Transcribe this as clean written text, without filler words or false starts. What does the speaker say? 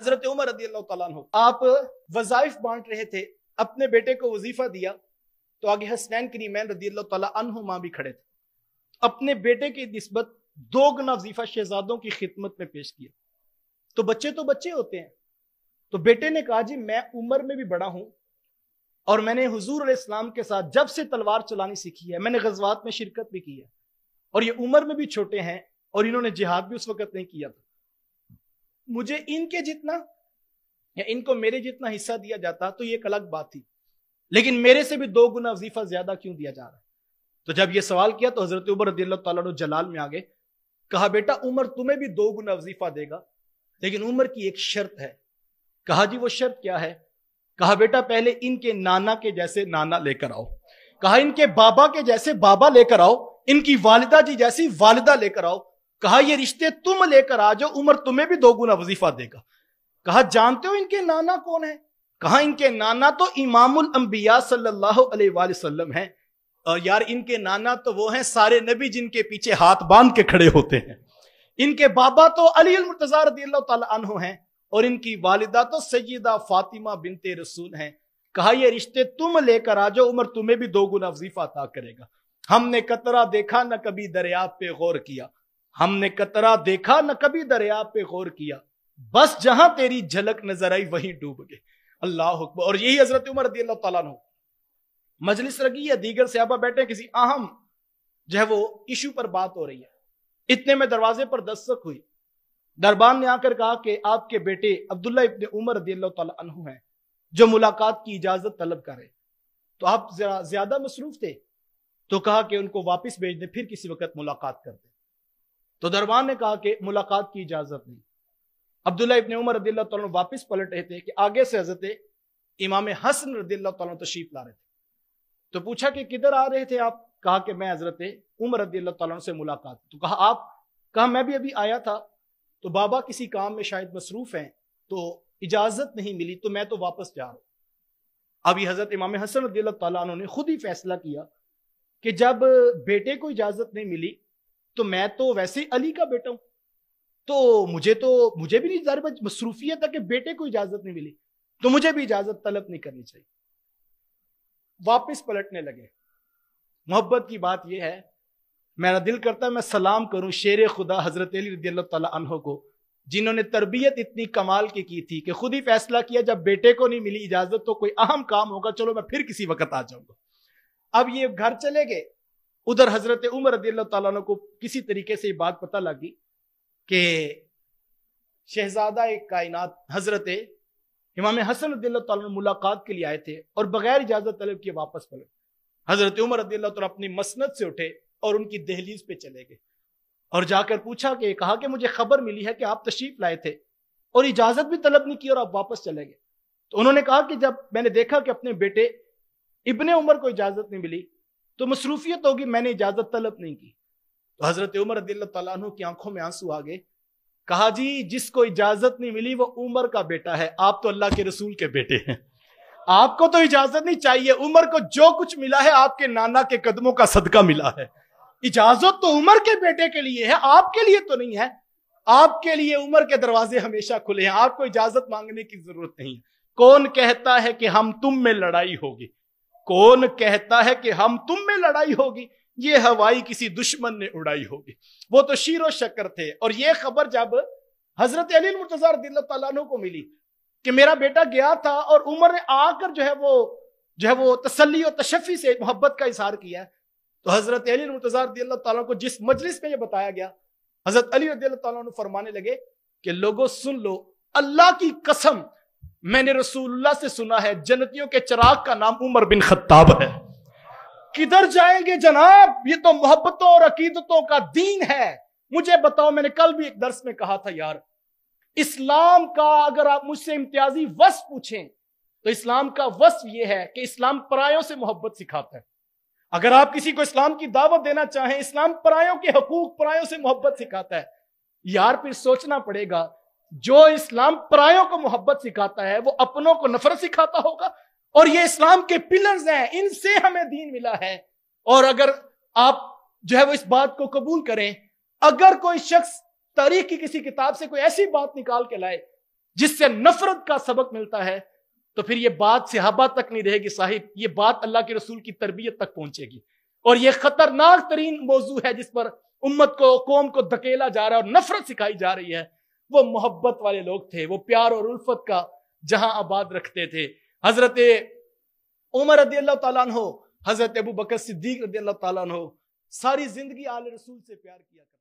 حضرت عمر رضی اللہ تعالیٰ عنہ آپ وظائف بانٹ رہے تھے، اپنے بیٹے کو وظیفہ دیا تو آگے حسنین کریمین رضی اللہ تعالیٰ عنہما بھی کھڑے تھے، اپنے بیٹے کی نسبت 2 گنا وظیفہ شہزادوں کی خدمت میں پیش کیا۔ تو بچے ہوتے ہیں، تو بیٹے نے کہا جی میں عمر میں بھی بڑا ہوں اور میں نے حضور علیہ السلام کے ساتھ جب سے تلوار چلانی سیکھی ہے، میں نے غزوات میں شرکت بھی کی ہے، اور یہ عمر میں بھی چھوٹے ہیں اور انہوں نے جہاد بھی اس وقت نہیں کیا تھا، مجھے ان کے جتنا یا ان کو میرے جتنا حصہ دیا جاتا تو یہ ایک الگ بات تھی، لیکن میرے سے بھی 2 گنا وظیفہ زیادہ کیوں دیا جا رہا ہے؟ تو جب یہ سوال کیا تو حضرت عمر رضی اللہ تعالیٰ عنہ جلال میں آگے کہا بیٹا عمر تمہیں بھی 2 گنا وظیفہ دے گا، لیکن عمر کی ایک شرط ہے۔ کہا جی وہ شرط کیا ہے؟ کہا بیٹا پہلے ان کے نانا کے جیسے نانا لے کر آؤ، کہا ان کے بابا کے جیسے بابا لے کر آؤ، ان کی والدہ جی جیسی والدہ لے کر آؤ، کہا یہ رشتے تم لے کر آ جاؤ، عمر تمہیں بھی 2 گنا وظیفہ دے گا۔ کہا جانتے ہو ان کے نانا کون ہیں؟ کہا ان کے نانا تو امام الانبیاء صلی اللہ علیہ وآلہ وسلم ہیں، اور یار ان کے نانا تو وہ ہیں سارے نبی جن کے پیچھے ہاتھ باندھ کے کھڑے ہوتے ہیں، ان کے بابا تو علی المرتضیٰ رضی اللہ تعالی عنہ ہیں، اور ان کی والدہ تو سیدہ فاطمہ بنت رسول ہیں۔ کہا یہ رشتے تم لے کر آ جاؤ، عمر تمہیں بھی 2 گنا وظیفہ عطا کرے گا۔ ہم نے قطرہ دیکھا نہ کبھی دریا پہ غور کیا، ہم نے قطرہ دیکھا نہ کبھی دریا پہ غور کیا، بس جہاں تیری جھلک نظر آئی وہیں ڈوب گئے۔ اللہ اکبر۔ اور یہی حضرت عمر رضی اللہ تعالیٰ عنہ مجلس لگی ہے، دیگر صحابہ بیٹھے، کسی اہم جو ہے وہ ایشو پر بات ہو رہی ہے، اتنے میں دروازے پر دستک ہوئی، دربان نے آ کر کہا کہ آپ کے بیٹے عبداللہ ابن عمر رضی اللہ تعالیٰ عنہ ہیں جو ملاقات کی اجازت طلب کرے۔ تو آپ زیادہ مصروف تھے تو کہا کہ ان کو واپس بھیج دیں، پھر کسی وقت ملاقات کر دیں۔ تو دربان نے کہا کہ ملاقات کی اجازت نہیں۔ عبداللہ ابن عمر رضی اللہ تعالیٰ عنہ واپس پلٹ رہے تھے کہ آگے سے حضرت امام حسن رضی اللہ تعالیٰ عنہ تشریف لا رہے تھے۔ تو پوچھا کہ کدھر آ رہے تھے آپ؟ کہا کہ میں حضرت عمر رضی اللہ تعالیٰ عنہ سے ملاقات۔ تو کہا آپ؟ کہا میں بھی ابھی آیا تھا تو بابا کسی کام میں شاید مصروف ہیں تو اجازت نہیں ملی، تو میں تو واپس جا رہا ہوں۔ ابھی حضرت امام حسن رضی اللہ تعالیٰ عنہ نے خود ہی فیصلہ کیا کہ جب بیٹے کو اجازت نہیں ملی تو میں تو ویسے ہی علی کا بیٹا ہوں، تو مجھے بھی نہیں ظاہر مصروفیت ہے کہ بیٹے کو اجازت نہیں ملی تو مجھے بھی اجازت طلب نہیں کرنی چاہیے۔ واپس پلٹنے لگے۔ محبت کی بات یہ ہے، میرا دل کرتا ہے میں سلام کروں شیر خدا حضرت علی رضی اللہ تعالیٰ عنہ کو، جنہوں نے تربیت اتنی کمال کی تھی کہ خود ہی فیصلہ کیا جب بیٹے کو نہیں ملی اجازت تو کوئی اہم کام ہوگا، چلو میں پھر کسی وقت آ جاؤں گا۔ اب یہ گھر چلے گئے، ادھر حضرت عمر رضی اللہ تعالیٰ عنہ کو کسی طریقے سے یہ بات پتہ لگی کہ شہزادہ کائنات حضرت امام حسن رضی اللہ تعالیٰ عنہ ملاقات کے لیے آئے تھے اور بغیر اجازت طلب کیے واپس پلٹ۔ حضرت عمر رضی اللہ تعالیٰ اپنی مسند سے اٹھے اور ان کی دہلیز پہ چلے گئے اور جا کر پوچھا کہ کہا کہ مجھے خبر ملی ہے کہ آپ تشریف لائے تھے اور اجازت بھی طلب نہیں کی اور آپ واپس چلے گئے۔ تو انہوں نے کہا کہ جب میں نے دیکھا کہ اپنے بیٹے ابن عمر کو اجازت نہیں ملی تو مصروفیت ہوگی، میں نے اجازت طلب نہیں کی۔ تو حضرت عمر رضی اللہ تعالیٰ عنہ کی آنکھوں میں آنسو آ گئے۔ کہا جی جس کو اجازت نہیں ملی وہ عمر کا بیٹا ہے، آپ تو اللہ کے رسول کے بیٹے ہیں، آپ کو تو اجازت نہیں چاہیے۔ عمر کو جو کچھ ملا ہے آپ کے نانا کے قدموں کا صدقہ ملا ہے، اجازت تو عمر کے بیٹے کے لیے ہے، آپ کے لیے تو نہیں ہے۔ آپ کے لیے عمر کے دروازے ہمیشہ کھلے ہیں، آپ کو اجازت مانگنے کی ضرورت نہیں ہے۔ کون کہتا ہے کہ ہم تم میں لڑائی ہوگی؟ کون کہتا ہے کہ ہم تم میں لڑائی ہوگی؟ یہ ہوائی کسی دشمن نے اڑائی ہوگی۔ وہ تو شیر و شکر تھے۔ اور یہ خبر جب حضرت علی المرتضیٰ رضی اللہ تعالیٰ عنہ کو ملی کہ میرا بیٹا گیا تھا اور عمر نے آ کر جو ہے وہ تسلی و تشفی سے محبت کا اظہار کیا، تو حضرت علی المرتضیٰ رضی اللہ تعالیٰ کو جس مجلس میں یہ بتایا گیا، حضرت علی رضی اللہ تعالیٰ عنہ فرمانے لگے کہ لوگوں سن لو، اللہ کی قسم میں نے رسول اللہ سے سنا ہے جنتیوں کے چراغ کا نام عمر بن خطاب ہے۔ کدھر جائیں گے جناب؟ یہ تو محبتوں اور عقیدتوں کا دین ہے۔ مجھے بتاؤ، میں نے کل بھی ایک درس میں کہا تھا یار، اسلام کا اگر آپ مجھ سے امتیازی وصف پوچھیں تو اسلام کا وصف یہ ہے کہ اسلام پرایوں سے محبت سکھاتا ہے۔ اگر آپ کسی کو اسلام کی دعوت دینا چاہیں، اسلام پرایوں کے حقوق، پرایوں سے محبت سکھاتا ہے۔ یار پھر سوچنا پڑے گا، جو اسلام پرایوں کو محبت سکھاتا ہے وہ اپنوں کو نفرت سکھاتا ہوگا؟ اور یہ اسلام کے پلرز ہیں، ان سے ہمیں دین ملا ہے۔ اور اگر آپ جو ہے وہ اس بات کو قبول کریں، اگر کوئی شخص تاریخ کی کسی کتاب سے کوئی ایسی بات نکال کے لائے جس سے نفرت کا سبق ملتا ہے، تو پھر یہ بات صحابہ تک نہیں رہے گی صاحب، یہ بات اللہ کے رسول کی تربیت تک پہنچے گی، اور یہ خطرناک ترین موضوع ہے جس پر امت کو، قوم کو دھکیلا جا رہا ہے اور نفرت سکھائی جا رہی ہے۔ وہ محبت والے لوگ تھے، وہ پیار اور الفت کا جہاں آباد رکھتے تھے۔ حضرت عمر رضی اللہ تعالیٰ عنہ، حضرت ابو بکر صدیق رضی اللہ تعالیٰ عنہ ساری زندگی آل رسول سے پیار کیا کرتے